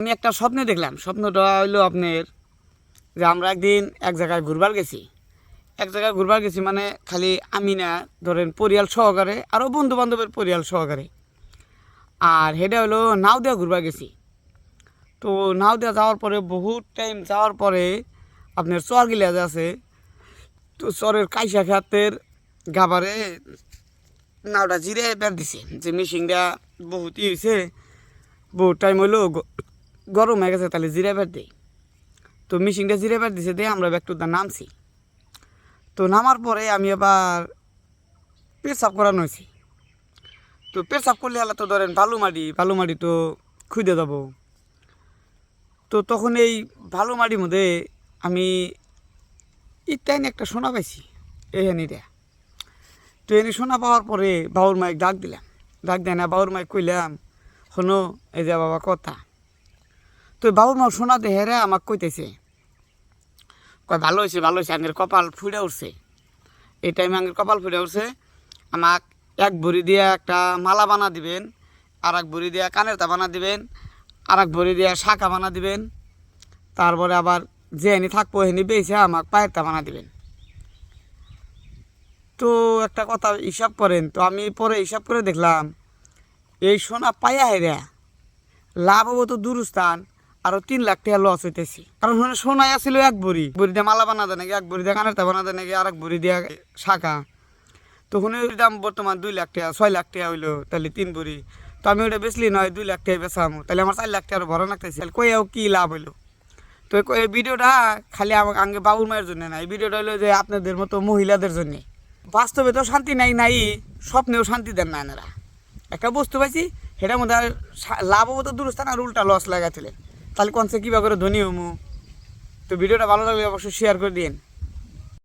আমি একটা স্বপ্নে দেখলাম, স্বপ্নটা হইলো আপনার যে আমরা একদিন এক জায়গায় ঘুরবার গেছি। মানে খালি আমি না, ধরেন পরিয়াল সহকারে আরও বন্ধু বান্ধবের পরিয়াল সহকারে। আর সেটা হলো নাও দেওয়া ঘুরবার গেছি। তো নাও দেওয়া যাওয়ার পরে বহুত টাইম যাওয়ার পরে আপনার চর গিলা যে আছে, তো চরের কাইসা খাতের গাবারে নাওটা জিরে বের দিছে যে মিশিংটা বহুত হয়েছে, বহুত টাইম হইলো গরম হয়ে গেছে, তাহলে জিরে বের দেয়। তো মিশিংটা জিরে বের দিছে দিয়ে আমরা একটু নামছি। তো নামার পরে আমি আবার পেশাব করানো হয়েছি। তো পেশাব করলে হলে তো ধরেন বালু মাটি তো খুঁজে যাব। তো তখন এই বালু মাটির মধ্যে আমি ইটাইন একটা সোনা পাইছি, এহানিটা। তো এনে সোনা পাওয়ার পরে বাবুর মাইক ডাক দিলাম, ডাক দেয় না বাবুর মাইক কইলাম, শোনো এই যে বাবা কথা। তো বাবুর মা সোনা দেহেরা আমাকে কইতেছে, কয় ভালো হয়েছে আঙের কপাল ফুটে উঠছে। এই টাইমে আঙের কপাল ফুটে উঠছে, আমাক এক ভরি দিয়ে একটা মালা বানা দিবেন, আর এক ভরি দিয়ে কানের তা বানা দিবেন, আর এক ভরি দিয়ে শাখা বানা দিবেন। তারপরে আবার যে এনে থাকবো হেনি বেছে আমাকে পায়ের তা বানা দিবেন। তো একটা কথা হিসাব করেন, তো আমি পরে হিসাব করে দেখলাম এই সোনা পাইয়া হেরা লাভ হবো তো দূরস্থান, আরও 3 লাখ টাকা লস হইতেছি। কারণ সোনাই আসছিল এক বড়ি দিয়ে মালা বানা দেয় নাকি, এক বড়ি দিয়ে কানের তা বানা দেয় নাকি, আর এক বড়ি দিয়ে শাখা। তখন ওই দাম বর্তমান 2 লাখ টাকা, 6 লাখ টাকা হইলো, তাহলে 3 বড়ি। তো আমি ওটা বেচলি নয় 2 লাখ টাকা বেচাম, তাহলে আমার 4 লাখ টাকা ভরা লাগতেছে, তাহলে কইয়াও কি লাভ হইলো। তো এই ভিডিওটা খালি আমাকে আগে বাবুর মায়ের জন্য না, এই ভিডিওটা হলো যে আপনাদের মতো মহিলাদের জন্যে। বাস্তবে তো শান্তি নাই, স্বপ্নেও শান্তি দেন না এনারা। একটা বস্তু পাইছি, সেটার মধ্যে আর লাভ হবো তো দূরস্থান, আর উল্টা লস লাগাইছিলেন, তাহলে কনসে কীভাবে করে ধনী হমু। তো ভিডিওটা ভালো লাগলে অবশ্যই শেয়ার করে দিন।